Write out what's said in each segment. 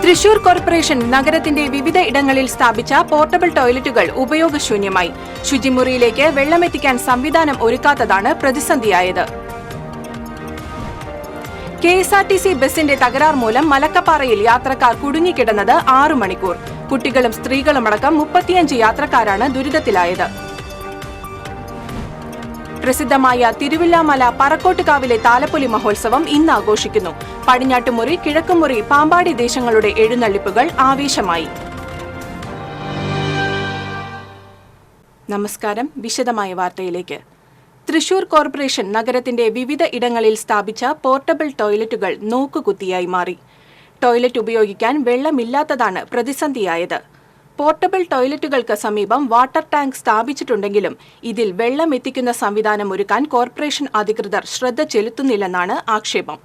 Thrissur corporation നഗരത്തിന്റെ വിവിധ ഇടങ്ങളിൽ സ്ഥാപിച്ച പോർട്ടബിൾ ടോയ്ലറ്റുകൾ ഉപയോഗശൂന്യമായി. ശുചിമുറിയിലേക്ക് വെള്ളമെത്തിക്കാൻ സംവിധാനം ഒരുക്കാത്തതാണ് പ്രതിസന്ധിയായത്. KSRTC ബസിന്റെ തകരാർ മൂലം മലക്കപ്പാറയിൽ യാത്രക്കാർ കുടുങ്ങിക്കിടന്നത് 6 മണിക്കൂർ. കുട്ടികളും സ്ത്രീകളുമടക്കം 35 യാത്രക്കാരാണ് ദുരിതത്തിലായത്. പ്രസിദ്ധമായ തിരുവില്ലാമല പറക്കോട്ടുകാവിലെ താലപ്പൊലി മഹോത്സവം ഇന്ന് ആഘോഷിക്കുന്നു. പടിഞ്ഞാട്ടുമുറി, കിഴക്കുമുറി, പാമ്പാടി ദേശങ്ങളുടെ എഴുന്നള്ളിപ്പുകൾ ആവേശമായി. നമസ്കാരം. വിശദമായ വാർത്തയിലേക്ക്. തൃശൂർ കോർപ്പറേഷൻ നഗരത്തിന്റെ വിവിധ ഇടങ്ങളിൽ സ്ഥാപിച്ച പോർട്ടബിൾ ടോയ്ലറ്റുകൾ നോക്കുകുത്തിയായി മാറി. ടോയ്ലറ്റ് ഉപയോഗിക്കാൻ വെള്ളമില്ലാത്തതാണ് പ്രതിസന്ധിയായത്. പോർട്ടബിൾ ടോയ്ലറ്റുകൾക്ക് സമീപം വാട്ടർ ടാങ്ക് സ്ഥാപിച്ചിട്ടുണ്ടെങ്കിലും ഇതിൽ വെള്ളം എത്തിക്കുന്ന സംവിധാനം ഒരുക്കാൻ കോർപ്പറേഷൻ അധികൃതർ ശ്രദ്ധ ചെലുത്തുന്നില്ലെന്നാണ് ആക്ഷേപം.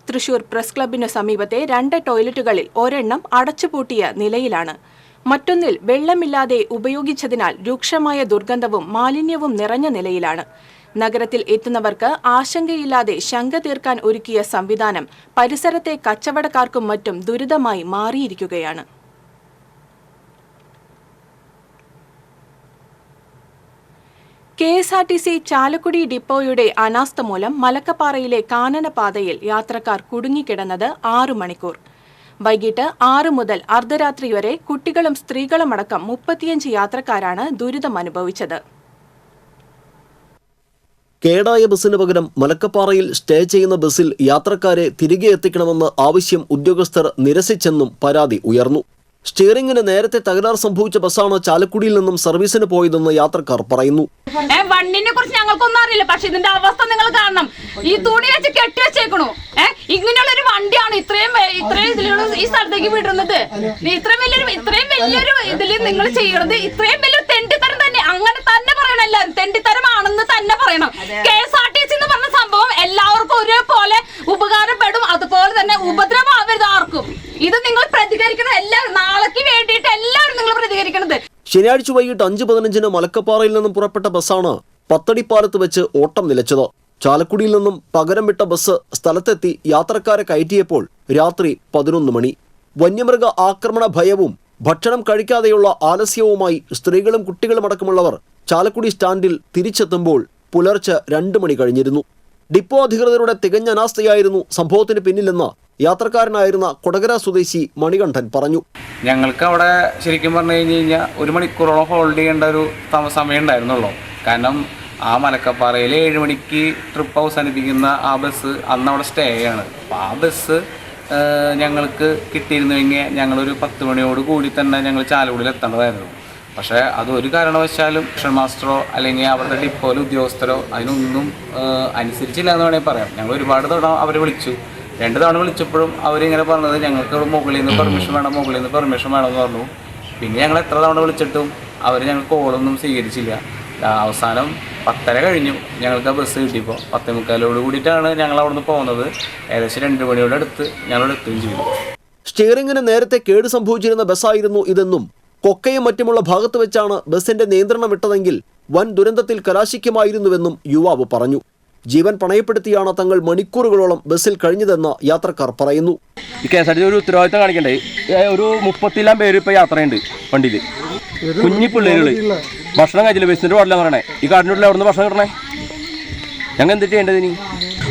തൃശൂർ പ്രസ് ക്ലബിനു സമീപത്തെ 2 ടോയ്ലറ്റുകളിൽ ഒരെണ്ണം അടച്ചുപൂട്ടിയ നിലയിലാണ്. മറ്റൊന്നിൽ വെള്ളമില്ലാതെ ഉപയോഗിച്ചതിനാൽ രൂക്ഷമായ ദുർഗന്ധവും മാലിന്യവും നിറഞ്ഞ നിലയിലാണ്. നഗരത്തിൽ എത്തുന്നവർക്ക് ആശങ്കയില്ലാതെ ശങ്ക തീർക്കാൻ ഒരുക്കിയ സംവിധാനം പരിസരത്തെ കച്ചവടക്കാർക്കും മറ്റും ദുരിതമായി മാറിയിരിക്കുകയാണ്. KSRTC ചാലക്കുടി ഡിപ്പോയുടെ അനാസ്ഥ മൂലം മലക്കപ്പാറയിലെ കാനനപാതയിൽ യാത്രക്കാർ കുടുങ്ങിക്കിടന്നത് 6 മണിക്കൂർ. വൈകിട്ട് 6 മുതൽ അർദ്ധരാത്രി വരെ കുട്ടികളും സ്ത്രീകളുമടക്കം 35 യാത്രക്കാരാണ് ദുരിതമനുഭവിച്ചത്. കേടായ ബസിന് പകരം മലക്കപ്പാറയിൽ സ്റ്റേ ചെയ്യുന്ന ബസിൽ യാത്രക്കാരെ തിരികെ എത്തിക്കണമെന്ന് ആവശ്യം ഉദ്യോഗസ്ഥർ നിരസിച്ചെന്നും പരാതി ഉയർന്നു. സ്റ്റിയറിംഗിന് നേരത്തെ തകരാർ സംഭവിച്ച ബസ്സാണ് ചാലക്കുടിയിൽ നിന്നും സർവീസിന് പോയതെന്ന് യാത്രക്കാർ പറയുന്നു. വണ്ടിനെ കുറിച്ച് ഞങ്ങൾക്കൊന്നും അറിയില്ല, പക്ഷെ ഇതിന്റെ അവസ്ഥ നിങ്ങൾ കാണണം. ഈ തുണി വെച്ച് കെട്ടിവെച്ചേക്കണു. ഇങ്ങനെയുള്ള ഒരു വണ്ടിയാണ് ഇത്രയും ഈ സ്ഥലത്തേക്ക് വിടുന്നത്. ഇത്രയും വലിയൊരു ഇതിൽ നിങ്ങൾ ചെയ്യണത് ഇത്രയും വലിയ തെണ്ടിത്തരം തന്നെ. അങ്ങനെ തന്നെ പറയണം, എല്ലാവരും തെണ്ടിത്തരമാണെന്ന് തന്നെ പറയണം. KSRTC എന്ന് പറഞ്ഞ സംഭവം എല്ലാവർക്കും ഒരേപോലെ ഉപകാരപ്പെടും, അതുപോലെ തന്നെ ഉപദ്രവമാവരുത് ആർക്കും. ഇത് നിങ്ങൾ പ്രതികരിക്കണം, എല്ലാവരും നാളേക്ക് വേണ്ടിയിട്ട് എല്ലാവരും നിങ്ങൾ പ്രതികരിക്കണത്. ശനിയാഴ്ച വൈകിട്ട് 5:15 മലക്കപ്പാറയിൽ നിന്നും പുറപ്പെട്ട ബസ്സാണ് പത്തടിപ്പാലത്ത് വെച്ച് ഓട്ടം നിലച്ചത്. ചാലക്കുടിയിൽ നിന്നും പകരം വിട്ട ബസ് സ്ഥലത്തെത്തി യാത്രക്കാരെ കയറ്റിയപ്പോൾ രാത്രി 11 മണി. വന്യമൃഗ ആക്രമണ ഭയവും ഭക്ഷണം കഴിക്കാതെയുള്ള ആലസ്യവുമായി സ്ത്രീകളും കുട്ടികളുമടക്കമുള്ളവർ ചാലക്കുടി സ്റ്റാൻഡിൽ തിരിച്ചെത്തുമ്പോൾ പുലർച്ചെ 2 മണി കഴിഞ്ഞിരുന്നു. ഡിപ്പോ അധികൃതരുടെ തികഞ്ഞ അനാസ്ഥയായിരുന്നു സംഭവത്തിന് പിന്നിലെന്ന് യാത്രക്കാരനായിരുന്ന കൊടകര സ്വദേശി മണികണ്ഠൻ പറഞ്ഞു. ഞങ്ങൾക്ക് അവിടെ ശരിക്കും പറഞ്ഞു കഴിഞ്ഞാൽ 1 മണിക്കൂറോളം ഹോൾഡ് ചെയ്യേണ്ട ഒരു സമയം ഉണ്ടായിരുന്നുള്ളൂ. കാരണം ആ മലക്കപ്പാറയിൽ 7 മണിക്ക് ട്രിപ്പ് അവസാനിപ്പിക്കുന്ന ആ ബസ് അന്ന് അവിടെ സ്റ്റേ ആണ്. അപ്പോൾ ആ ബസ് ഞങ്ങൾക്ക് കിട്ടിയിരുന്നുവെങ്കിൽ ഞങ്ങളൊരു 10 മണിയോട് കൂടി തന്നെ ഞങ്ങൾ ചാലക്കുടിയിൽ എത്തേണ്ടതായിരുന്നു. പക്ഷേ അതൊരു കാരണവശാലും മിഷൻ മാസ്റ്ററോ അല്ലെങ്കിൽ അവരുടെ ഡിപ്പോയിലെ ഉദ്യോഗസ്ഥരോ അതിനൊന്നും അനുസരിച്ചില്ല എന്ന് വേണമെങ്കിൽ പറയാം. ഞങ്ങൾ ഒരുപാട് തവണ അവരെ വിളിച്ചു. 2 തവണ വിളിച്ചപ്പോഴും അവരിങ്ങനെ പറഞ്ഞത് ഞങ്ങൾക്ക് മുകളിൽ നിന്ന് പെർമിഷൻ വേണം എന്ന് പറഞ്ഞു. പിന്നെ ഞങ്ങൾ എത്ര തവണ വിളിച്ചിട്ടും അവർ ഞങ്ങൾ കോളൊന്നും സ്വീകരിച്ചില്ല. അവസാനം 10:30 കഴിഞ്ഞു ഞങ്ങൾക്ക് ആ ബസ് കിട്ടിയപ്പോൾ 10:45 കൂടിയിട്ടാണ് ഞങ്ങൾ അവിടെ നിന്ന് പോകുന്നത്. ഏകദേശം 2 മണിയോടെ അടുത്ത് ഞങ്ങളവിടെ എത്തുകയും ചെയ്തു. സ്റ്റിയറിംഗിന് നേരത്തെ കേട് സംഭവിച്ചിരുന്ന ബസ്സായിരുന്നു ഇതെന്നും കൊക്കയും മറ്റുമുള്ള ഭാഗത്ത് വെച്ചാണ് ബസിന്റെ നിയന്ത്രണം വിട്ടതെങ്കിൽ വൻ ദുരന്തത്തിൽ കലാശിക്കുമായിരുന്നുവെന്നും യുവാവ് പറഞ്ഞു. ജീവൻ പണയപ്പെടുത്തിയാണ് തങ്ങൾ മണിക്കൂറുകളോളം ബസ്സിൽ കഴിഞ്ഞതെന്ന് യാത്രക്കാർ പറയുന്നു. ഈ KSRTC ഒരു ഉത്തരവാദിത്തം കാണിക്കണ്ടേ? ഒരു 30 പേര് ഇപ്പോൾ യാത്രയുണ്ട് വണ്ടിയിൽ. കുഞ്ഞി പിള്ളേരുകൾ ഭക്ഷണം കഴിച്ചില്ല, ബസ്സിൻ്റെ പാടില്ല പറയണേ. ഈ കാടിനുള്ളിൽ എവിടെ നിന്ന് ഭക്ഷണം കിട്ടണേ? ഞങ്ങൾ എന്ത് ചെയ്യേണ്ടത് ഇനി?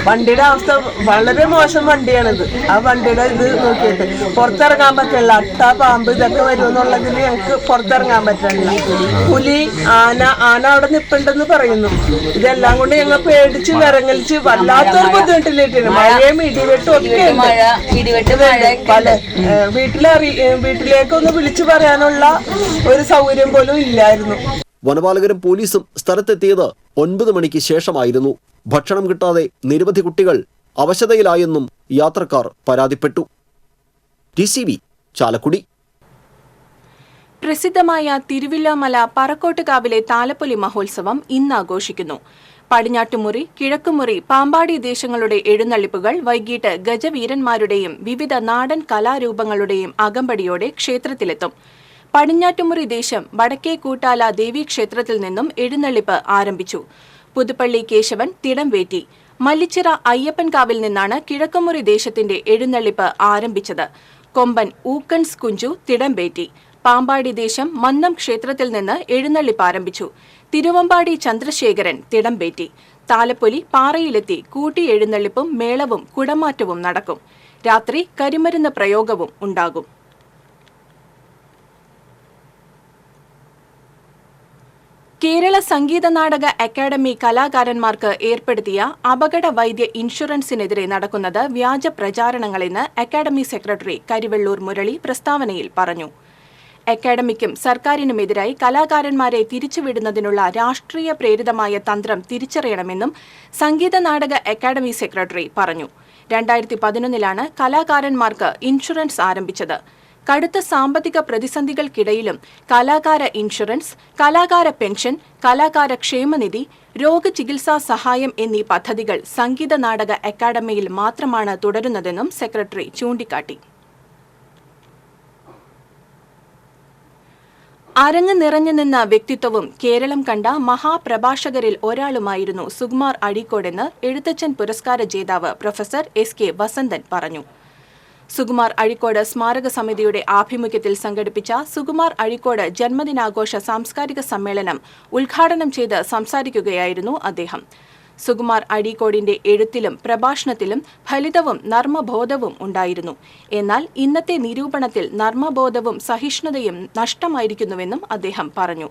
വണ്ടിയുടെ അവസ്ഥ വളരെ മോശം വണ്ടിയാണിത്. ആ വണ്ടിയുടെ ഇത് നോക്കിയിട്ട് പുറത്തിറങ്ങാൻ പറ്റില്ല. അട്ട, പാമ്പ് ഇതൊക്കെ വരുമെന്നുള്ളതിൽ ഞങ്ങൾക്ക് പുറത്തിറങ്ങാൻ പറ്റില്ല. പുലി, ആന അവിടെ നിൽപ്പുണ്ടെന്ന് പറയുന്നു. ഇതെല്ലാം കൊണ്ട് ഞങ്ങൾ പേടിച്ച് വിറങ്ങലിച്ച് വല്ലാത്തൊരു ബുദ്ധിമുട്ടിലേക്കാണ്. മഴയും ഇടിവെട്ടും ഒക്കെ പല വീട്ടിലേക്കൊന്ന് വിളിച്ചു പറയാനുള്ള ഒരു സൗകര്യം പോലും ഇല്ലായിരുന്നു. വനപാലകരും പോലീസും സ്ഥലത്തെത്തിയത് 9 മണിക്ക് ശേഷമായിരുന്നു. ഭക്ഷണം കിട്ടാതെ നിരവധി കുട്ടികൾ അവശതയിലായെന്നും യാത്രക്കാർ പരാതിപ്പെട്ടു. TCV ചാലക്കുടി. പ്രസിദ്ധമായ തിരുവില്ലാമല പറക്കോട്ടുകാവിലെ താലപ്പൊലി മഹോത്സവം ഇന്ന് ആഘോഷിക്കുന്നു. പടിഞ്ഞാട്ടുമുറി, കിഴക്കുമുറി, പാമ്പാടി ദേശങ്ങളുടെ എഴുന്നള്ളിപ്പുകൾ വൈകിട്ട് ഗജവീരന്മാരുടെയും വിവിധ നാടൻ കലാരൂപങ്ങളുടെയും അകമ്പടിയോടെ ക്ഷേത്രത്തിലെത്തും. പടിഞ്ഞാറ്റുമുറി ദേശം വടക്കേ കൂട്ടാല ദേവീക്ഷേത്രത്തിൽ നിന്നും എഴുന്നള്ളിപ്പ് ആരംഭിച്ചു. പുതുപ്പള്ളി കേശവൻ തിടംവേറ്റി. മല്ലിച്ചിറ അയ്യപ്പൻകാവിൽ നിന്നാണ് കിഴക്കുമുറി ദേശത്തിന്റെ എഴുന്നള്ളിപ്പ് ആരംഭിച്ചത്. കൊമ്പൻ ഊക്കൻസ് കുഞ്ചു തിടമ്പേറ്റി. പാമ്പാടി ദേശം മന്നം ക്ഷേത്രത്തിൽ നിന്ന് എഴുന്നള്ളിപ്പ് ആരംഭിച്ചു. തിരുവമ്പാടി ചന്ദ്രശേഖരൻ തിടമ്പേറ്റി. താലപ്പൊലി പാറയിലെത്തി കൂട്ടി എഴുന്നള്ളിപ്പും മേളവും കുടമാറ്റവും നടക്കും. രാത്രി കരിമരുന്ന് പ്രയോഗവും ഉണ്ടാകും. കേരള സംഗീത നാടക അക്കാദമി കലാകാരന്മാർക്ക് ഏർപ്പെടുത്തിയ അപകട വൈദ്യ ഇൻഷുറൻസിനെതിരെ നടക്കുന്നത് വ്യാജ പ്രചാരണങ്ങളെന്ന് അക്കാദമി സെക്രട്ടറി കരിവെള്ളൂർ മുരളി പ്രസ്താവനയിൽ പറഞ്ഞു. അക്കാദമിക്കും സർക്കാരിനുമെതിരായി കലാകാരന്മാരെ തിരിച്ചുവിടുന്നതിനുള്ള രാഷ്ട്രീയ പ്രേരിതമായ തന്ത്രം തിരിച്ചറിയണമെന്നും സംഗീത നാടക അക്കാദമി സെക്രട്ടറി പറഞ്ഞു. 2011 കലാകാരന്മാർക്ക് ഇൻഷുറൻസ് ആരംഭിച്ചത്. കടുത്ത സാമ്പത്തിക പ്രതിസന്ധികൾക്കിടയിലും കലാകാര ഇൻഷുറൻസ്, കലാകാര പെൻഷൻ, കലാകാര ക്ഷേമനിധി, രോഗചികിത്സാ സഹായം എന്നീ പദ്ധതികൾ സംഗീത നാടക അക്കാദമിയിൽ മാത്രമാണ് തുടരുന്നതെന്നും സെക്രട്ടറി ചൂണ്ടിക്കാട്ടി. അരങ്ങ് നിറഞ്ഞു നിന്ന വ്യക്തിത്വവും കേരളം കണ്ട മഹാപ്രഭാഷകരിൽ ഒരാളുമായിരുന്നു സുകുമാർ അഴീക്കോടെന്ന് എഴുത്തച്ഛൻ പുരസ്കാര ജേതാവ് പ്രൊഫസർ SK വസന്തൻ പറഞ്ഞു. സുകുമാർ അഴീക്കോട് സ്മാരക സമിതിയുടെ ആഭിമുഖ്യത്തിൽ സംഘടിപ്പിച്ച സുകുമാർ അഴീക്കോട് ജന്മദിനാഘോഷ സാംസ്കാരിക സമ്മേളനം ഉദ്ഘാടനം ചെയ്ത് സംസാരിക്കുകയായിരുന്നു അദ്ദേഹം. സുകുമാർ അഴീക്കോടിന്റെ എഴുത്തിലും പ്രഭാഷണത്തിലും ഫലിതവും നർമ്മബോധവും ഉണ്ടായിരുന്നു. എന്നാൽ ഇന്നത്തെ നിരൂപണത്തിൽ നർമ്മബോധവും സഹിഷ്ണുതയും നഷ്ടമായിരിക്കുന്നുവെന്നും അദ്ദേഹം പറഞ്ഞു.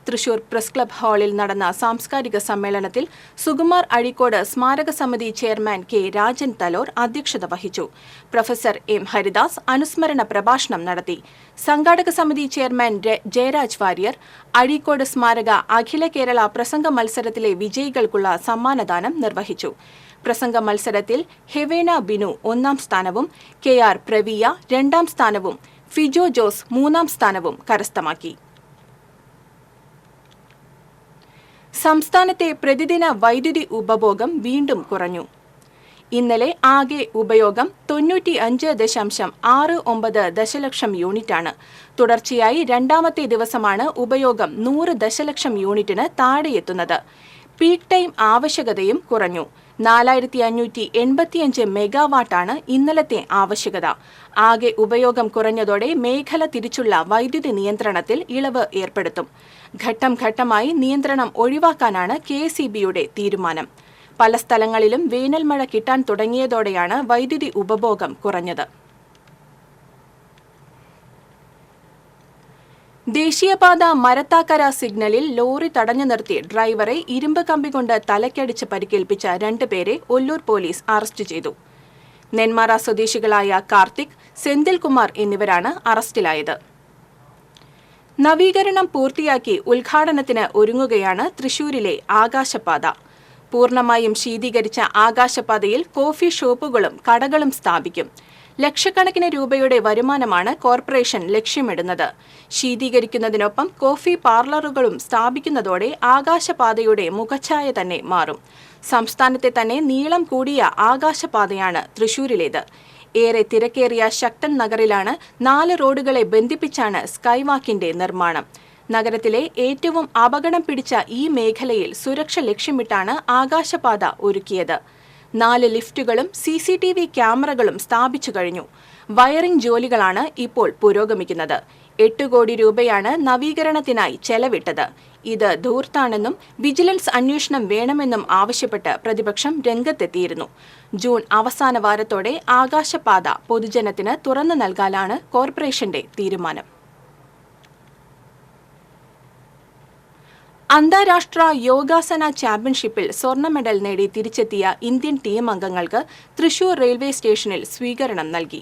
തൃശൂർ പ്രസ് ക്ലബ് ഹാളിൽ നടന്ന സാംസ്കാരിക സമ്മേളനത്തിൽ സുകുമാർ അഴീക്കോട് സ്മാരക സമിതി ചെയർമാൻ K. രാജൻ തലോർ അധ്യക്ഷത വഹിച്ചു. Professor M. ഹരിദാസ് അനുസ്മരണ പ്രഭാഷണം നടത്തി. സംഘാടക സമിതി ചെയർമാൻ ജയരാജ് വാര്യർ അഴീക്കോട് സ്മാരക അഖില കേരള പ്രസംഗ മത്സരത്തിലെ വിജയികൾക്കുള്ള സമ്മാനദാനം നിർവഹിച്ചു. പ്രസംഗ മത്സരത്തിൽ ഹെവേന ബിനു 1ാം സ്ഥാനവും KR പ്രവിയ 2ാം സ്ഥാനവും ഫിജോ ജോസ് 3ാം സ്ഥാനവും കരസ്ഥമാക്കി. സംസ്ഥാനത്തെ പ്രതിദിന വൈദ്യുതി ഉപഭോഗം വീണ്ടും കുറഞ്ഞു. ഇന്നലെ ആകെ ഉപയോഗം 95.69 ദശലക്ഷം യൂണിറ്റാണ്. തുടർച്ചയായി രണ്ടാമത്തെ ദിവസമാണ് ഉപയോഗം 100 ദശലക്ഷം യൂണിറ്റിന് താഴെയെത്തുന്നത്. പീക്ക് ടൈം ആവശ്യകതയും കുറഞ്ഞു. 4585 മെഗാവാട്ടാണ് ഇന്നലത്തെ ആവശ്യകത. ആകെ ഉപയോഗം കുറഞ്ഞതോടെ മേഖല തിരിച്ചുള്ള വൈദ്യുതി നിയന്ത്രണത്തിൽ ഇളവ് ഏർപ്പെടുത്തും. ഘട്ടം ഘട്ടമായി നിയന്ത്രണം ഒഴിവാക്കാനാണ് KSEBയുടെ തീരുമാനം. പല സ്ഥലങ്ങളിലും വേനൽ മഴ കിട്ടാൻ തുടങ്ങിയതോടെയാണ് വൈദ്യുതി ഉപഭോഗം കുറഞ്ഞത്. ദേശീയപാത മരത്താക്കര സിഗ്നലിൽ ലോറി തടഞ്ഞു നിർത്തി ഡ്രൈവറെ ഇരുമ്പ് കമ്പി കൊണ്ട് തലക്കടിച്ച് പരിക്കേൽപ്പിച്ച 2 പേരെ ഒല്ലൂർ പോലീസ് അറസ്റ്റ് ചെയ്തു. നെന്മാറ സ്വദേശികളായ കാർത്തിക്, സെന്തിൽകുമാർ എന്നിവരാണ് അറസ്റ്റിലായത്. നവീകരണം പൂർത്തിയാക്കി ഉദ്ഘാടനത്തിന് ഒരുങ്ങുകയാണ് തൃശൂരിലെ ആകാശപാത. പൂർണ്ണമായും ശീതീകരിച്ച ആകാശപാതയിൽ കോഫി ഷോപ്പുകളും കടകളും സ്ഥാപിക്കും. ലക്ഷക്കണക്കിന് രൂപയുടെ വരുമാനമാണ് കോർപ്പറേഷൻ ലക്ഷ്യമിടുന്നത്. ശീതീകരിക്കുന്നതിനൊപ്പം കോഫി പാർലറുകളും സ്ഥാപിക്കുന്നതോടെ ആകാശപാതയുടെ മുഖച്ഛായ തന്നെ മാറും. സംസ്ഥാനത്തെ തന്നെ നീളം കൂടിയ ആകാശപാതയാണ് തൃശൂരിലേത്. ഏറെ തിരക്കേറിയ ശക്തൻ നഗറിലാണ് 4 റോഡുകളെ ബന്ധിപ്പിച്ചാണ് സ്കൈവാക്കിന്റെ നിർമ്മാണം. നഗരത്തിലെ ഏറ്റവും അപകടം പിടിച്ച ഈ മേഖലയിൽ സുരക്ഷ ലക്ഷ്യമിട്ടാണ് ആകാശപാത ഒരുക്കിയത്. 4 ലിഫ്റ്റുകളും CCTV ക്യാമറകളും സ്ഥാപിച്ചു കഴിഞ്ഞു. വയറിംഗ് ജോലികളാണ് ഇപ്പോൾ പുരോഗമിക്കുന്നത്. 8 കോടി രൂപയാണ് നവീകരണത്തിനായി ചെലവിട്ടത്. ഇത് ധൂർത്താണെന്നും വിജിലൻസ് അന്വേഷണം വേണമെന്നും ആവശ്യപ്പെട്ട് പ്രതിപക്ഷം രംഗത്തെത്തിയിരുന്നു. ജൂൺ അവസാന വാരത്തോടെ ആകാശപാത പൊതുജനത്തിന് തുറന്നു നൽകാനാണ് കോർപ്പറേഷന്റെ തീരുമാനം. അന്താരാഷ്ട്ര യോഗാസന ചാമ്പ്യൻഷിപ്പിൽ സ്വർണ്ണ മെഡൽ നേടി തിരിച്ചെത്തിയ ഇന്ത്യൻ ടീം അംഗങ്ങൾക്ക് തൃശൂർ റെയിൽവേ സ്റ്റേഷനിൽ സ്വീകരണം നൽകി.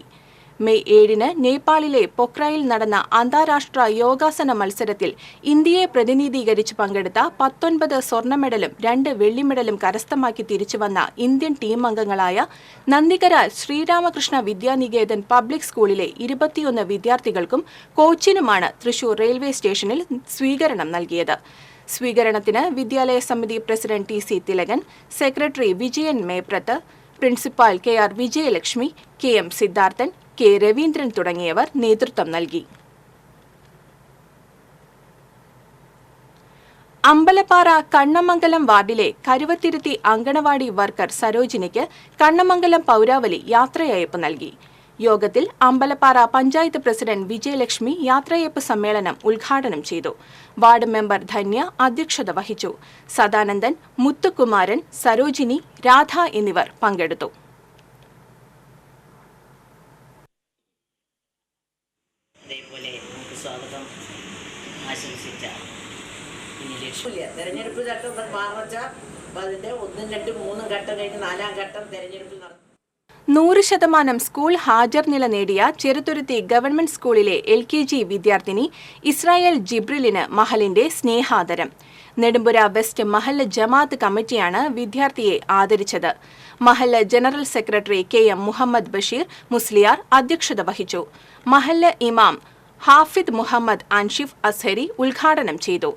മെയ് 7 നേപ്പാളിലെ പൊക്രയിൽ നടന്ന അന്താരാഷ്ട്ര യോഗാസന മത്സരത്തിൽ ഇന്ത്യയെ പ്രതിനിധീകരിച്ച് പങ്കെടുത്ത 19 സ്വർണ്ണ മെഡലും 2 വെള്ളി മെഡലും കരസ്ഥമാക്കി തിരിച്ചുവന്ന ഇന്ത്യൻ ടീം അംഗങ്ങളായ നന്ദികര ശ്രീരാമകൃഷ്ണ വിദ്യാനികേതൻ പബ്ലിക് സ്കൂളിലെ 21 വിദ്യാർത്ഥികൾക്കും കോച്ചിനുമാണ് തൃശൂർ റെയിൽവേ സ്റ്റേഷനിൽ സ്വീകരണം നൽകിയത്. സ്വീകരണത്തിന് വിദ്യാലയ സമിതി president TC Thilakan, secretary Vijayan Meprath, principal KR Vijayalakshmi, KM Siddharthan, K Raveendran തുടങ്ങിയവർ നേതൃത്വം നൽകി. അമ്പലപ്പാറ കണ്ണമംഗലം വാർഡിലെ കരുവത്തിരുത്തി അങ്കണവാടി വർക്കർ സരോജിനിക്ക് കണ്ണമംഗലം പൗരാവലി യാത്രയയപ്പ് നൽകി. യോഗത്തിൽ അമ്പലപ്പാറ പഞ്ചായത്ത് പ്രസിഡന്റ് വിജയലക്ഷ്മി യാത്രയയപ്പ് സമ്മേളനം ഉദ്ഘാടനം ചെയ്തു. വാർഡ് മെമ്പർ ധന്യ അധ്യക്ഷത വഹിച്ചു. സദാനന്ദൻ, മുത്തുകുമാരൻ, സരോജിനി, രാധ എന്നിവർ പങ്കെടുത്തു. തെരഞ്ഞെടുപ്പ് ചട്ടം മാറുവെച്ചാൽ അതിന്റെ 1, 2, 3 ഘട്ടം കഴിഞ്ഞ് 4ാം ഘട്ടം തെരഞ്ഞെടുപ്പിൽ നടത്തും. 100% സ്കൂൾ ഹാജർ നില നേടിയ ചെറുതുരുത്തി ഗവൺമെന്റ് സ്കൂളിലെ LKG വിദ്യാർത്ഥിനി ഇസ്രായേൽ ജിബ്രിലിന് മഹലിന്റെ സ്നേഹാദരം. നെടുമ്പുര വെസ്റ്റ് മഹല്ല് ജമാഅത്ത് കമ്മിറ്റിയാണ് വിദ്യാർത്ഥിയെ ആദരിച്ചത്. മഹല്ല് general secretary KM Muhammad Basheer Musliyar അധ്യക്ഷത വഹിച്ചു. മഹല്ല് ഇമാം ഹാഫിദ് മുഹമ്മദ് അൻഷിഫ് അസ്ഹരി ഉദ്ഘാടനം ചെയ്തു.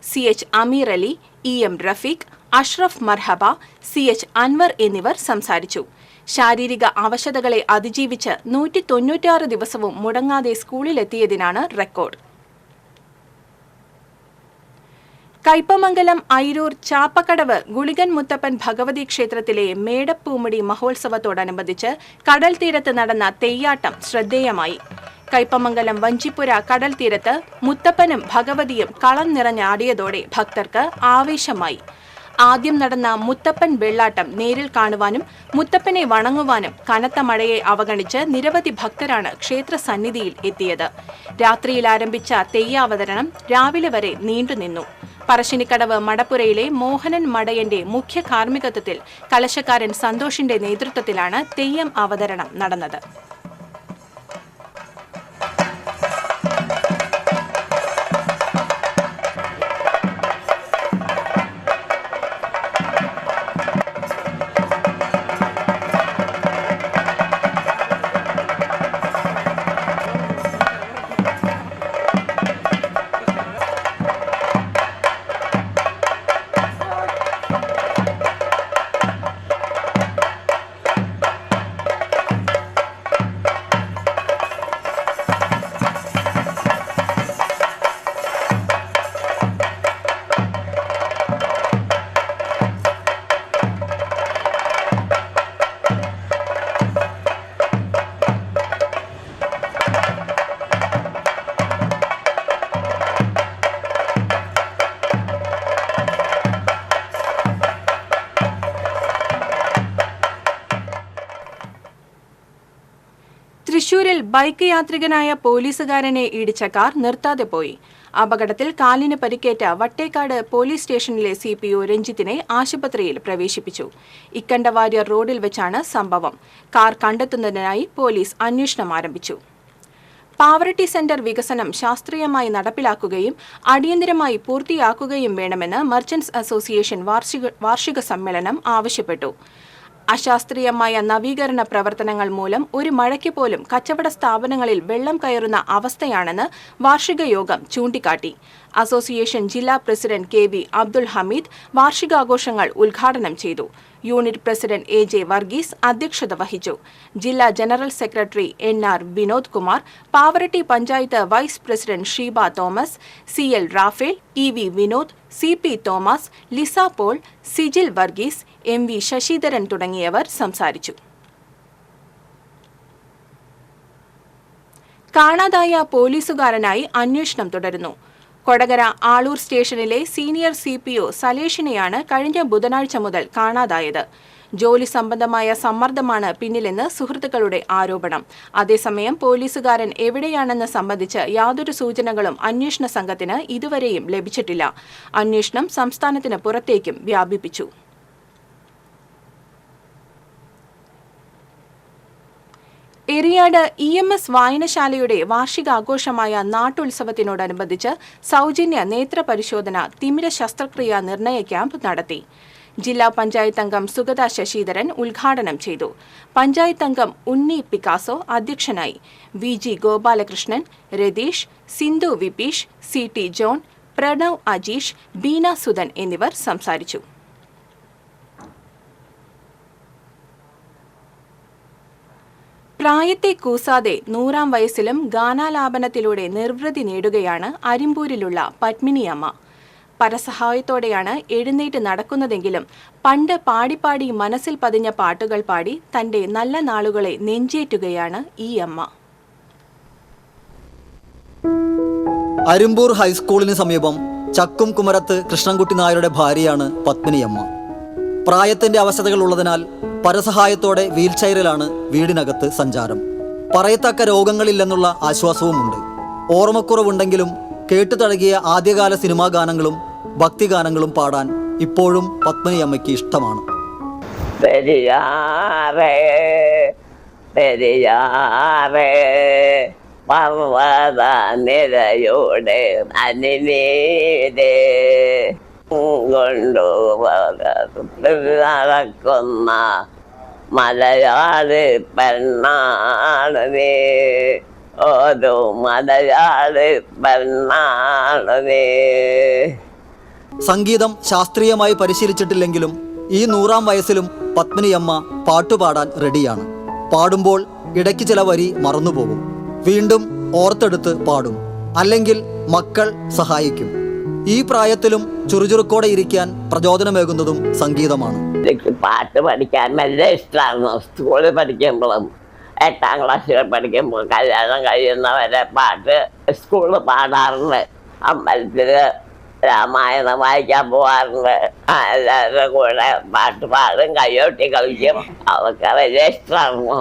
CH അമീർ അലി, EM റഫീഖ്, അഷ്റഫ് മർഹബ, CH അൻവർ എന്നിവർ സംസാരിച്ചു. ശാരീരിക അവശതകളെ അതിജീവിച്ച് 196 ദിവസവും മുടങ്ങാതെ സ്കൂളിലെത്തിയതിനാണ് റെക്കോർഡ്. കയ്പമംഗലം ഐരൂർ ചാപ്പക്കടവ് ഗുളികൻ മുത്തപ്പൻ ഭഗവതി ക്ഷേത്രത്തിലെ മേടപ്പൂമുടി മഹോത്സവത്തോടനുബന്ധിച്ച് കടൽ തീരത്ത് നടന്ന തെയ്യാട്ടം ശ്രദ്ധേയമായി. കയ്പമംഗലം വഞ്ചിപ്പുര കടൽ തീരത്ത് മുത്തപ്പനും ഭഗവതിയും കളം നിറഞ്ഞാടിയതോടെ ഭക്തർക്ക് ആവേശമായി. ആദ്യം നടന്ന മുത്തപ്പൻ വെള്ളാട്ടം നേരിൽ കാണുവാനും മുത്തപ്പനെ വണങ്ങുവാനും കനത്ത മഴയെ അവഗണിച്ച് നിരവധി ഭക്തരാണ് ക്ഷേത്ര സന്നിധിയിൽ എത്തിയത്. രാത്രിയിൽ ആരംഭിച്ച തെയ്യാവതരണം രാവിലെ വരെ നീണ്ടുനിന്നു. പറശ്ശിനിക്കടവ് മടപ്പുരയിലെ മോഹനൻ മടയന്റെ മുഖ്യ കാർമ്മികത്വത്തിൽ കലശക്കാരൻ സന്തോഷിന്റെ നേതൃത്വത്തിലാണ് തെയ്യം അവതരണം നടന്നത്. തൃശൂരിൽ ബൈക്ക് യാത്രികനായ പോലീസുകാരനെ ഇടിച്ച കാർ നിർത്താതെ പോയി. അപകടത്തിൽ കാലിന് പരിക്കേറ്റ വട്ടേക്കാട് പോലീസ് സ്റ്റേഷനിലെ CPO രഞ്ജിത്തിനെ ആശുപത്രിയിൽ പ്രവേശിപ്പിച്ചു. ഇക്കണ്ടവാര്യർ റോഡിൽ വെച്ചാണ് സംഭവം. കാർ കണ്ടെത്തുന്നതിനായി പോലീസ് അന്വേഷണം ആരംഭിച്ചു. പാവറട്ടി സെന്റർ വികസനം ശാസ്ത്രീയമായി നടപ്പിലാക്കുകയും അടിയന്തരമായി പൂർത്തിയാക്കുകയും വേണമെന്ന് മർച്ചന്റ്സ് അസോസിയേഷൻ വാർഷിക സമ്മേളനം ആവശ്യപ്പെട്ടു. അശാസ്ത്രീയമായ നവീകരണ പ്രവർത്തനങ്ങൾ മൂലം ഒരു മഴയ്ക്ക് പോലും കച്ചവട സ്ഥാപനങ്ങളിൽ വെള്ളം കയറുന്ന അവസ്ഥയാണെന്ന് വാർഷിക യോഗം ചൂണ്ടിക്കാട്ടി. അസോസിയേഷൻ ജില്ലാ പ്രസിഡന്റ് KV അബ്ദുൾ ഹമീദ് വാർഷികാഘോഷങ്ങൾ ഉദ്ഘാടനം ചെയ്തു. യൂണിറ്റ് പ്രസിഡന്റ് AJ വർഗീസ് അധ്യക്ഷത വഹിച്ചു. ജില്ലാ general secretary NR Vinod Kumar, Pavaratty panchayat vice president Sheeba Thomas, CL Raphael, EV Vinod, CP Thomas, Liza Paul, Sijil Varghese, MV Sasidharan തുടങ്ങിയവർ സംസാരിച്ചു. കാണാതായ പോലീസുകാരനായി അന്വേഷണം തുടരുന്നു. കൊടകര ആളൂർ സ്റ്റേഷനിലെ സീനിയർ CPO സലേഷിനെയാണ് കഴിഞ്ഞ ബുധനാഴ്ച മുതൽ കാണാതായത്. ജോലി സംബന്ധമായ സമ്മർദ്ദമാണ് പിന്നിലെന്ന് സുഹൃത്തുക്കളുടെ ആരോപണം. അതേസമയം പോലീസുകാരൻ എവിടെയാണെന്ന് സംബന്ധിച്ച് യാതൊരു സൂചനകളും അന്വേഷണ സംഘത്തിന് ഇതുവരെയും ലഭിച്ചിട്ടില്ല. അന്വേഷണം സംസ്ഥാനത്തിന് പുറത്തേക്കും വ്യാപിപ്പിച്ചു. എറിയാട് EMS വായനശാലയുടെ വാർഷികാഘോഷമായ നാട്ടുത്സവത്തിനോടനുബന്ധിച്ച് സൗജന്യ നേത്ര പരിശോധന തിമിര ശസ്ത്രക്രിയാ നിർണയ ക്യാമ്പ് നടത്തി. ജില്ലാ പഞ്ചായത്ത് അംഗം സുഗത ശശിധരൻ ഉദ്ഘാടനം ചെയ്തു. പഞ്ചായത്ത് അംഗം ഉണ്ണി പിക്കാസോ അധ്യക്ഷനായി. VG ഗോപാലകൃഷ്ണൻ, രതീഷ്, സിന്ധു വിപീഷ്, CT ജോൺ, പ്രണവ് അജീഷ്, ബീന സുധൻ എന്നിവർ സംസാരിച്ചു. പ്രായത്തെ കൂസാതെ 100ാം വയസ്സിലും ഗാനാലാപനത്തിലൂടെ നിർവൃതി നേടുകയാണ് അരിമ്പൂരിലുള്ള പത്മിനിയമ്മ. പരസഹായത്തോടെയാണ് എഴുന്നേറ്റ് നടക്കുന്നതെങ്കിലും പണ്ട് പാടിപ്പാടി മനസ്സിൽ പതിഞ്ഞ പാട്ടുകൾ പാടി തന്റെ നല്ല നാളുകളെ നെഞ്ചേറ്റുകയാണ് ഈ അമ്മ. അരിമ്പൂർ ഹൈസ്കൂളിന് സമീപം ചക്കും കുമരത്ത് കൃഷ്ണൻകുട്ടി നായരുടെ ഭാര്യയാണ് പത്മിനിയമ്മ. പ്രായത്തിന്റെ അവശതകൾ ഉള്ളതിനാൽ പരസഹായത്തോടെ വീൽചെയറിലാണ് വീടിനകത്ത് സഞ്ചാരം. പറയത്തക്ക രോഗങ്ങളില്ലെന്നുള്ള ആശ്വാസവുമുണ്ട്. ഓർമ്മക്കുറവുണ്ടെങ്കിലും കേട്ടുതഴകിയ ആദ്യകാല സിനിമാ ഗാനങ്ങളും ഭക്തിഗാനങ്ങളും പാടാൻ ഇപ്പോഴും പത്മിനിയമ്മയ്ക്ക് ഇഷ്ടമാണ്. പർവ്വത നിരയുടെ അനിമീരെ കൊണ്ടു നടക്കുന്ന മലയാളി പെണ്ണാണ് നീ, ഓരോ മലയാളി പെണ്ണാണ് നീ. സംഗീതം ശാസ്ത്രീയമായി പരിശീലിച്ചിട്ടില്ലെങ്കിലും ഈ 100-ാം വയസ്സിലും പത്മിനിയമ്മ പാട്ടുപാടാൻ റെഡിയാണ്. പാടുമ്പോൾ ഇടയ്ക്ക് ചില വരി മറന്നുപോകും, വീണ്ടും ഓർത്തെടുത്ത് പാടും, അല്ലെങ്കിൽ മക്കൾ സഹായിക്കും. ഈ പ്രായത്തിലും ചുറുചുറുക്കോടെ ഇരിക്കാൻ പ്രചോദനമേകുന്നതും സംഗീതമാണ്. എനിക്ക് പാട്ട് പഠിക്കാൻ വലിയ ഇഷ്ടമായിരുന്നു. സ്കൂളിൽ പഠിക്കുമ്പോഴും 8ാം ക്ലാസ്സിൽ പഠിക്കുമ്പോൾ കല്യാണം കഴിയുന്നവരെ പാട്ട് സ്കൂളിൽ പാടാറുണ്ട്. അമ്പലത്തിൽ രാമായണം വായിക്കാൻ പോകാറുണ്ട്. എല്ലാവരുടെ കൂടെ പാട്ട് പാടും, കയ്യോട്ടി കളിക്കും. അതൊക്കെ വലിയ ഇഷ്ടമായിരുന്നു.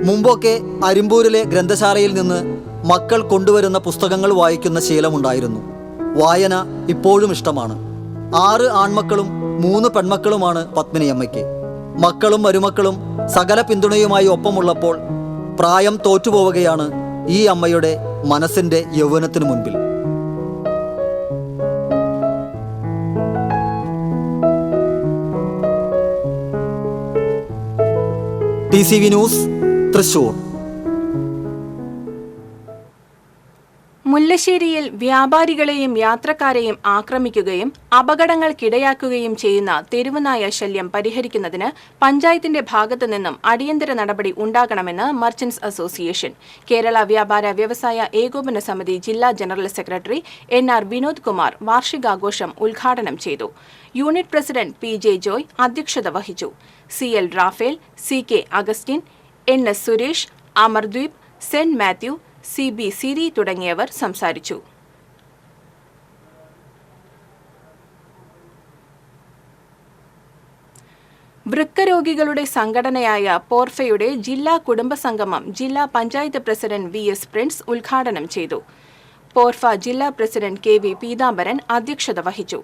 മുമ്പൊക്കെ അരിമ്പൂരിലെ ഗ്രന്ഥശാലയിൽ നിന്ന് മക്കൾ കൊണ്ടുവരുന്ന പുസ്തകങ്ങൾ വായിക്കുന്ന ശീലമുണ്ടായിരുന്നു. വായന ഇപ്പോഴും ഇഷ്ടമാണ്. 6 ആൺമക്കളും 3 പെൺമക്കളുമാണ് പത്മിനിയമ്മയ്ക്ക്. മക്കളും മരുമക്കളും സകല പിന്തുണയുമായി ഒപ്പമുള്ളപ്പോൾ പ്രായം തോറ്റുപോവുകയാണ് ഈ അമ്മയുടെ മനസ്സിന്റെ യൗവനത്തിനു മുൻപിൽ. TCV news, Thrissur. മുല്ലശ്ശേരിയിൽ വ്യാപാരികളെയും യാത്രക്കാരെയും ആക്രമിക്കുകയും അപകടങ്ങൾക്കിടയാക്കുകയും ചെയ്യുന്ന തെരുവുനായ ശല്യം പരിഹരിക്കുന്നതിന് പഞ്ചായത്തിന്റെ ഭാഗത്തു നിന്നും അടിയന്തര നടപടി ഉണ്ടാകണമെന്ന് മർച്ചന്റ്സ് അസോസിയേഷൻ. കേരള വ്യാപാര വ്യവസായ ഏകോപന സമിതി ജില്ലാ general secretary NR Vinod Kumar വാർഷികാഘോഷം ഉദ്ഘാടനം ചെയ്തു. യൂണിറ്റ് പ്രസിഡന്റ് PJ ജോയ് അധ്യക്ഷത വഹിച്ചു. CL Raphael, CK Augustine, NS Suresh, Amardeep, Saint Mathew, CB Siri തുടങ്ങിയവർ സംസാരിച്ചു. വൃക്കരോഗികളുടെ സംഘടനയായ പോർഫയുടെ ജില്ലാ കുടുംബസംഗമം ജില്ലാ പഞ്ചായത്ത് പ്രസിഡന്റ് VS പ്രിൻസ് ഉദ്ഘാടനം ചെയ്തു. പോർഫ ജില്ലാ പ്രസിഡന്റ് KV പീതാംബരൻ അധ്യക്ഷത വഹിച്ചു.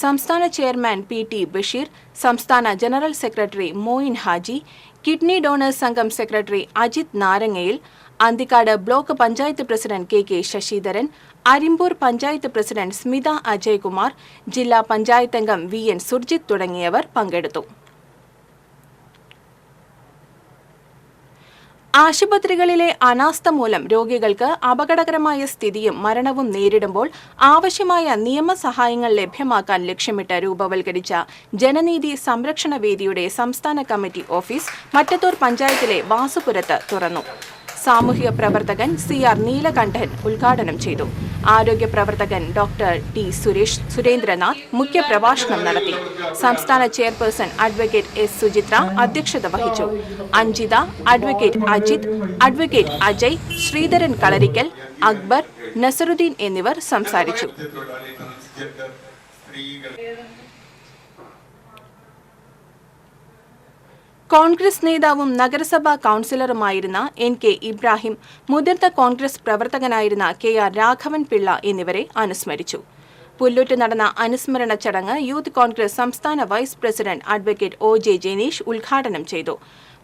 സംസ്ഥാന ചെയർമാൻ PT ബഷീർ, സംസ്ഥാന general secretary Moin Haji, kidney donors സംഘം secretary Ajith Narangayil, Anthikad block panchayat president KK Sasidharan, Arimbur panchayat president Smitha Ajaykumar, ജില്ലാ പഞ്ചായത്ത് അംഗം VN സുർജിത് തുടങ്ങിയവർ പങ്കെടുത്തു. ആശുപത്രികളിലെ അനാസ്ഥ മൂലം രോഗികൾക്ക് അപകടകരമായ സ്ഥിതിയും മരണവും നേരിടുമ്പോൾ ആവശ്യമായ നിയമസഹായങ്ങൾ ലഭ്യമാക്കാൻ ലക്ഷ്യമിട്ട് രൂപവൽക്കരിച്ച ജനനീതി സംരക്ഷണ വേദിയുടെ സംസ്ഥാന കമ്മിറ്റി ഓഫീസ് മറ്റത്തൂർ പഞ്ചായത്തിലെ വാസുപുരത്ത് തുറന്നു. സാമൂഹിക പ്രവർത്തകൻ CR നീലകണ്ഠൻ ഉദ്ഘാടനം ചെയ്തു. ആരോഗ്യ പ്രവർത്തകൻ ഡോക്ടർ T സുരേന്ദ്രനാഥ് മുഖ്യപ്രഭാഷണം നടത്തി. സംസ്ഥാന ചെയർപേഴ്സൺ അഡ്വക്കേറ്റ് S സുചിത്ര അധ്യക്ഷത വഹിച്ചു. അഞ്ജിത, അഡ്വക്കേറ്റ് അജിത്, അഡ്വക്കേറ്റ് അജയ്, ശ്രീധരൻ കളരിക്കൽ, അക്ബർ, നസറുദ്ദീൻ എന്നിവർ സംസാരിച്ചു. കോൺഗ്രസ് നേതാവും നഗരസഭാ കൌൺസിലറുമായിരുന്ന NK ഇബ്രാഹിം, മുതിർന്ന കോൺഗ്രസ് പ്രവർത്തകനായിരുന്ന KR രാഘവൻ പിള്ള എന്നിവരെ അനുസ്മരിച്ചു. പുല്ലൂറ്റ് നടന്ന അനുസ്മരണ ചടങ്ങ് യൂത്ത് കോൺഗ്രസ് സംസ്ഥാന vice president advocate OJ Jenish ഉദ്ഘാടനം ചെയ്തു.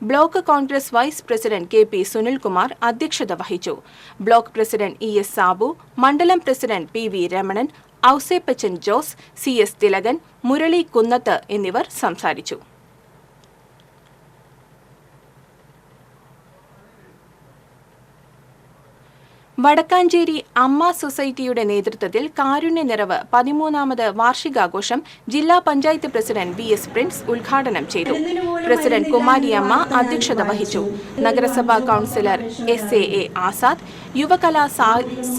Block Congress vice president KP Sunilkumar അധ്യക്ഷത വഹിച്ചു. ബ്ലോക്ക് പ്രസിഡന്റ് ES സാബു, മണ്ഡലം president PV Ramanan, Ouseppachan Jose, CS Thilakan, Murali Kunnath എന്നിവർ സംസാരിച്ചു. വടക്കാഞ്ചേരി അമ്മ സൊസൈറ്റിയുടെ നേതൃത്വത്തിൽ കാരുണ്യ നിറവ് 13ാമത് വാർഷികാഘോഷം ജില്ലാ പഞ്ചായത്ത് പ്രസിഡന്റ് BS പ്രിൻസ് ഉദ്ഘാടനം ചെയ്തു. പ്രസിഡന്റ് കുമാരിയമ്മ അധ്യക്ഷത വഹിച്ചു. നഗരസഭാ കൌൺസിലർ SAA ആസാദ്, യുവകലാ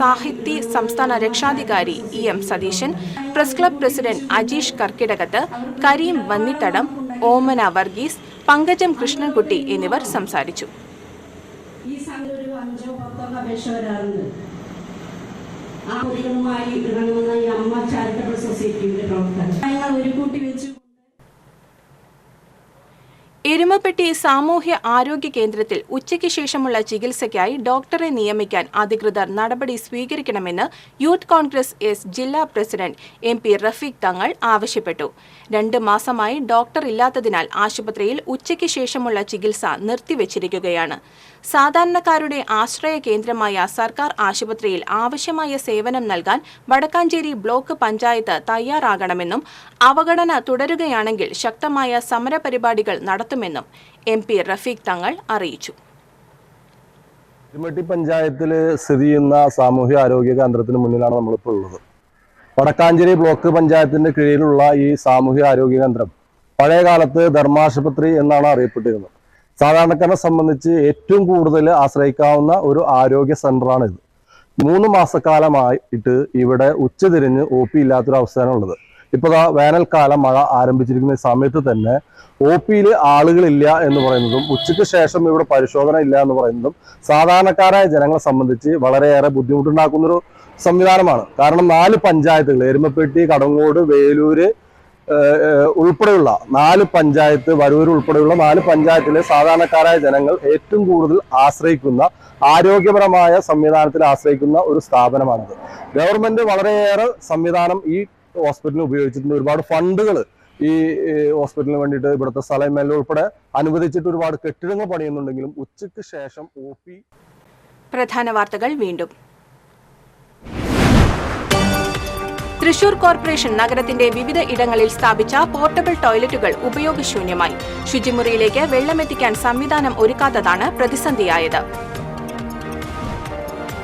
സാഹിത്യ സംസ്ഥാന രക്ഷാധികാരി EM Satheesan, press club president Ajeesh Karkidakath, Kareem Vannithadam, Omana Varghese, Pankajam Krishnankutty എന്നിവർ സംസാരിച്ചു. ഈ സംഘം ഒരു 5-10 അപേക്ഷ വരാറുണ്ട്. ആ കുട്ടികളുമായി ഇറങ്ങുന്ന ഈ അമ്മ ചാരിറ്റബിൾ സൊസൈറ്റിയുടെ പ്രവർത്തനം ഒരു കൂട്ടി വെച്ചു. എരുമപ്പെട്ടി സാമൂഹ്യ ആരോഗ്യ കേന്ദ്രത്തിൽ ഉച്ചയ്ക്ക് ശേഷമുള്ള ചികിത്സയ്ക്കായി ഡോക്ടറെ നിയമിക്കാൻ അധികൃതർ നടപടി സ്വീകരിക്കണമെന്ന് യൂത്ത് കോൺഗ്രസ് എസ് ജില്ലാ പ്രസിഡന്റ് MP റഫീഖ് തങ്ങൾ ആവശ്യപ്പെട്ടു. 2 മാസമായി ഡോക്ടർ ഇല്ലാത്തതിനാൽ ആശുപത്രിയിൽ ഉച്ചയ്ക്ക് ശേഷമുള്ള ചികിത്സ നിർത്തിവച്ചിരിക്കുകയാണ്. സാധാരണക്കാരുടെ ആശ്രയ കേന്ദ്രമായ സർക്കാർ ആശുപത്രിയിൽ ആവശ്യമായ സേവനം നൽകാൻ വടക്കാഞ്ചേരി ബ്ലോക്ക് പഞ്ചായത്ത് തയ്യാറാകണമെന്നും അവഗണന തുടരുകയാണെങ്കിൽ ശക്തമായ സമരപരിപാടികൾ നടത്തുമെന്നും MP റഫീഖ് തങ്ങൾ അറിയിച്ചു. എരുമപ്പെട്ടി പഞ്ചായത്തിൽ സ്ഥിതി ചെയ്യുന്ന സാമൂഹ്യ ആരോഗ്യ കേന്ദ്രത്തിന് മുന്നിലാണ് നമ്മളിപ്പോൾ ഉള്ളത്. വടക്കാഞ്ചേരി ബ്ലോക്ക് പഞ്ചായത്തിന്റെ കീഴിലുള്ള ഈ സാമൂഹ്യ ആരോഗ്യ കേന്ദ്രം പഴയ കാലത്ത് ധർമാശുപത്രി എന്നാണ് അറിയപ്പെട്ടിരുന്നത്. സാധാരണക്കാരനെ സംബന്ധിച്ച് ഏറ്റവും കൂടുതൽ ആശ്രയിക്കാവുന്ന ഒരു ആരോഗ്യ സെന്ററാണ് ഇത്. 3 മാസക്കാലമായിട്ട് ഇവിടെ ഉച്ചതിരിഞ്ഞ് OP ഇല്ലാത്തൊരു അവസ്ഥയാണുള്ളത്. ഇപ്പോൾ വേനൽക്കാലം മഴ ആരംഭിച്ചിരിക്കുന്ന സമയത്ത് തന്നെ OPയിൽ ആളുകളില്ല എന്ന് പറയുന്നതും ഉച്ചയ്ക്ക് ശേഷം ഇവിടെ പരിശോധന ഇല്ല എന്ന് പറയുന്നതും സാധാരണക്കാരായ ജനങ്ങളെ സംബന്ധിച്ച് വളരെയേറെ ബുദ്ധിമുട്ടുണ്ടാക്കുന്നൊരു സംവിധാനമാണ്. കാരണം 4 പഞ്ചായത്തുകൾ, എരുമപ്പെട്ടി, കടങ്ങോട്, വേലൂര് ഉൾപ്പെടെയുള്ള 4 പഞ്ചായത്ത്, വരൂർ ഉൾപ്പെടെയുള്ള 4 പഞ്ചായത്തിലെ സാധാരണക്കാരായ ജനങ്ങൾ ഏറ്റവും കൂടുതൽ ആശ്രയിക്കുന്ന, ആരോഗ്യപരമായ സംവിധാനത്തിൽ ആശ്രയിക്കുന്ന ഒരു സ്ഥാപനമാണിത്. ഗവൺമെന്റ് വളരെയേറെ സംവിധാനം ഈ ഹോസ്പിറ്റലിന് ഉപയോഗിച്ചിട്ടുണ്ട്. ഒരുപാട് ഫണ്ടുകൾ ഈ ഹോസ്പിറ്റലിന് വേണ്ടിയിട്ട് ഇവിടുത്തെ സ്ഥലം MLA ഉൾപ്പെടെ അനുവദിച്ചിട്ട് ഒരുപാട് കെട്ടിടങ്ങൾ പണിയുന്നുണ്ടെങ്കിലും ഉച്ചയ്ക്ക് ശേഷം OP. പ്രധാന വാർത്തകൾ വീണ്ടും. തൃശൂർ കോർപ്പറേഷൻ നഗരത്തിന്റെ വിവിധ ഇടങ്ങളിൽ സ്ഥാപിച്ച പോർട്ടബിൾ ടോയ്ലറ്റുകൾ ഉപയോഗശൂന്യമായി. ശുചിമുറിയിലേക്ക് വെള്ളമെത്തിക്കാൻ സംവിധാനം ഒരുക്കാത്തതാണ് പ്രതിസന്ധിയായത്.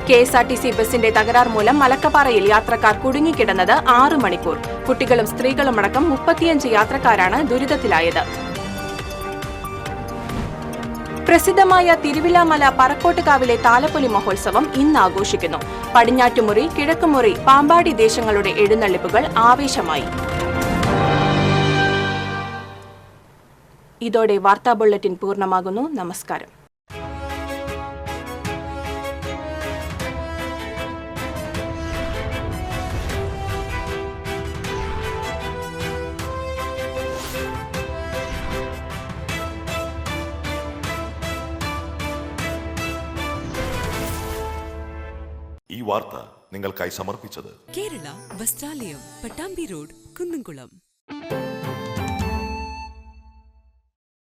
KSRTC ബസിന്റെ തകരാർ മൂലം മലക്കപ്പാറയിൽ യാത്രക്കാർ കുടുങ്ങിക്കിടന്നത് 6 മണിക്കൂർ. കുട്ടികളും സ്ത്രീകളുമടക്കം 35 യാത്രക്കാരാണ് ദുരിതത്തിലായത്. പ്രസിദ്ധമായ തിരുവിലാമല പറക്കോട്ടുകാവിലെ താലപ്പൊലി മഹോത്സവം ഇന്ന് ആഘോഷിക്കുന്നു. പടിഞ്ഞാറ്റുമുറി, കിഴക്കുമുറി, പാമ്പാടി ദേശങ്ങളുടെ എഴുന്നള്ളിപ്പുകൾ ആവേശമായി. ഇതോടെ വാർത്താ ബുള്ളറ്റിൻ പൂർണ്ണമാകുന്നു. നമസ്കാരം. ഈ വാർത്ത നിങ്ങൾക്കായി സമർപ്പിച്ചത് കേരള വസ്ത്രാലയം, പട്ടാമ്പി റോഡ്, കുന്നംകുളം.